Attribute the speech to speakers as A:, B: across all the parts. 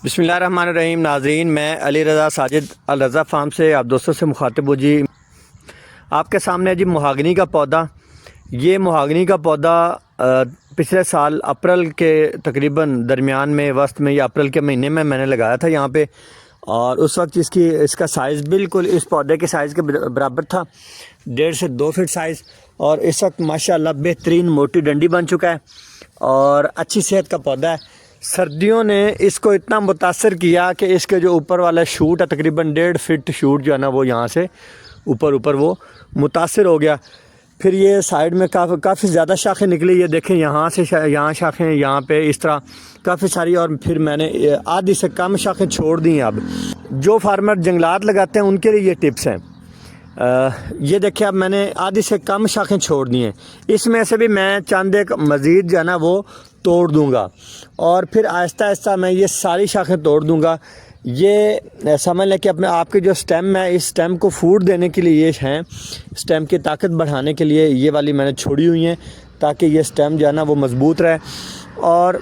A: बिस्मिल्लाहिर्रहमानिर्रहीम। नाज़रीन, मैं अली रज़ा साजिद अल रज़ा फार्म से आप दोस्तों से मुखातिब हूँ जी। आपके सामने जी महागनी का पौधा। ये महागनी का पौधा पिछले साल अप्रैल के तकरीबन दरमियान में वस्त में या अप्रैल के महीने में मैंने लगाया था यहाँ पे, और उस वक्त इसका साइज़ बिल्कुल इस पौधे के साइज़ के बराबर था, 1.5 से 2 फीट साइज़। और इस वक्त माशाल्लाह बेहतरीन मोटी डंडी बन चुका है और अच्छी सेहत का पौधा है। सर्दियों ने इसको इतना मुतासर किया कि इसके जो ऊपर वाला शूट है, तकरीबन 1.5 फीट शूट जो है ना, वो यहाँ से ऊपर वो मुतासर हो गया। फिर ये साइड में काफ़ी ज़्यादा शाखें निकली। ये देखें, यहाँ से यहाँ शाखें, यहाँ पे इस तरह काफ़ी सारी, और फिर मैंने आधी से कम शाखें छोड़ दी हैं। अब जो फार्मर जंगलात लगाते हैं उनके लिए ये टिप्स हैं। ये देखिए, अब मैंने आधी से कम शाखें छोड़ दी हैं। इसमें से भी मैं चंद एक मज़ीद जो है ना वो तोड़ दूंगा, और फिर आहिस्ता आहिस्ता मैं ये सारी शाखें तोड़ दूंगा। ये समझ लें कि अपने आपके जो स्टेम है, इस स्टेम को फूड देने के लिए ये हैं, स्टेम की ताकत बढ़ाने के लिए ये वाली मैंने छोड़ी हुई हैं, ताकि ये स्टेम जो है ना वो मज़बूत रहे। और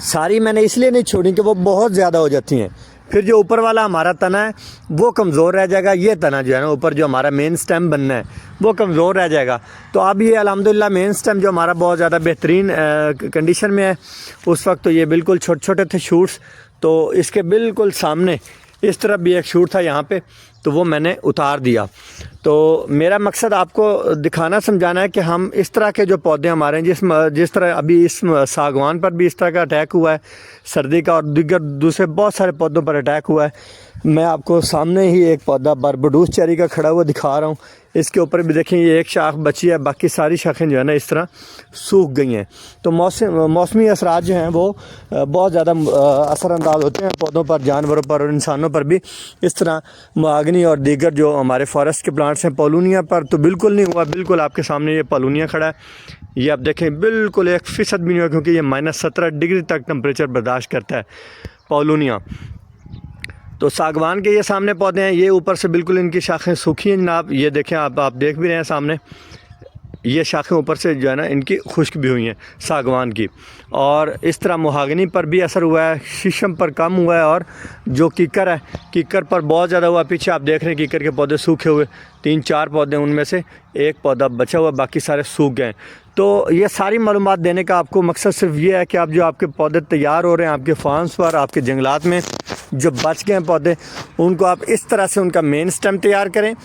A: सारी मैंने इसलिए नहीं छोड़ी कि वो बहुत ज़्यादा हो जाती हैं, फिर जो ऊपर वाला हमारा तना है वो कमज़ोर रह जाएगा। ये तना जो है ना ऊपर जो हमारा मेन स्टेम बनना है वो कमज़ोर रह जाएगा। तो अब ये अल्हम्दुलिल्लाह मेन स्टेम जो हमारा बहुत ज़्यादा बेहतरीन कंडीशन में है। उस वक्त तो ये बिल्कुल छोटे छोटे थे शूट्स, तो इसके बिल्कुल सामने इस तरफ भी एक शूट था यहाँ पे, तो वो मैंने उतार दिया। तो मेरा मकसद आपको दिखाना समझाना है कि हम इस तरह के जो पौधे हमारे हैं, जिस तरह अभी इस सागवान पर भी इस तरह का अटैक हुआ है सर्दी का, और दूसरे बहुत सारे पौधों पर अटैक हुआ है। मैं आपको सामने ही एक पौधा बारबडूस चेरी का खड़ा हुआ दिखा रहा हूँ। इसके ऊपर भी देखें, ये एक शाख बची है, बाकी सारी शाखें जो है ना इस तरह सूख गई हैं। तो मौसमी असरात जो हैं वो बहुत ज़्यादा असरअंदाज होते हैं पौधों पर, जानवरों पर और इंसानों पर भी। इस तरह महागनी और दीगर जो हमारे फॉरेस्ट के प्लांट्स हैं, पॉलूनिया पर तो बिल्कुल नहीं हुआ। बिल्कुल आपके सामने ये पॉलूनिया खड़ा है, ये आप देखें बिल्कुल 1% भी नहीं हुआ, क्योंकि ये -17 डिग्री तक टेम्परेचर बर्दाश्त करता है पॉलूनिया। तो सागवान के ये सामने पौधे हैं, ये ऊपर से बिल्कुल इनकी शाखें सूखी हैं जनाब। ये देखें, आप देख भी रहे हैं सामने, ये शाखें ऊपर से जो है ना इनकी खुश्क भी हुई हैं सागवान की। और इस तरह महागनी पर भी असर हुआ है, शीशम पर कम हुआ है, और जो कीकर है, कीकर पर बहुत ज़्यादा हुआ। पीछे आप देख रहे हैं कीकर के पौधे सूखे हुए, 3-4 पौधे, उनमें से एक पौधा बचा हुआ, बाकी सारे सूख गए। तो ये सारी मालूमात देने का आपको मकसद सिर्फ ये है कि आप जो आपके पौधे तैयार हो रहे हैं आपके फार्म्स पर, आपके जंगलात में जो बच गए हैं पौधे, उनको आप इस तरह से उनका मेन स्टेम तैयार करें।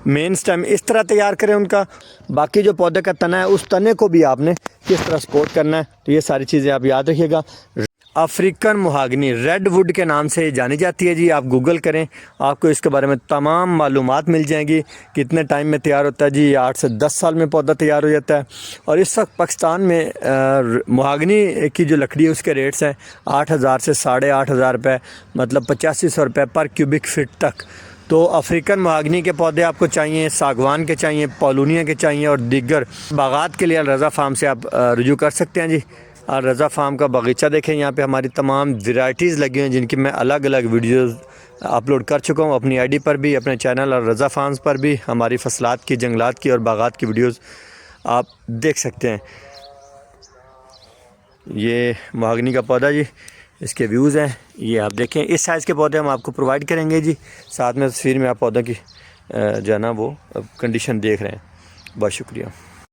A: मेन स्टेम इस तरह तैयार करें उनका। बाकी जो पौधे का तना है, उस तने को भी आपने किस तरह सपोर्ट करना है, तो ये सारी चीज़ें आप याद रखिएगा। अफ्रीकन महागनी रेड वुड के नाम से जानी जाती है जी। आप गूगल करें, आपको इसके बारे में तमाम मालूमात मिल जाएंगी। कितने टाइम में तैयार होता है जी? 8 से 10 साल में पौधा तैयार हो जाता है। और इस वक्त पाकिस्तान में महागनी की जो लकड़ी है उसके रेट्स हैं 8,000 से 8,500 रुपये, मतलब 8500 रुपये पर क्यूबिक फीट तक। तो अफ्रीकन महागनी के पौधे आपको चाहिए, सागवान के चाहिए, पॉलूनिया के चाहिए, और दीगर बागात के लिए अल रज़ा फार्म से आप रुजू कर सकते हैं जी। अल रज़ा फार्म का बगीचा देखें, यहाँ पे हमारी तमाम वैरायटीज़ लगी हुई हैं, जिनकी मैं अलग अलग वीडियोज़ अपलोड कर चुका हूँ अपनी आईडी पर भी, अपने चैनल अल रज़ा फार्म्स पर भी। हमारी फसलात की, जंगलात की और बागात की वीडियोज़ आप देख सकते हैं। ये महागनी का पौधा जी, इसके व्यूज़ हैं, ये आप देखें। इस साइज़ के पौधे हम आपको प्रोवाइड करेंगे जी। साथ में तस्वीर में आप पौधों की जो है ना वो कंडीशन देख रहे हैं। बहुत शुक्रिया।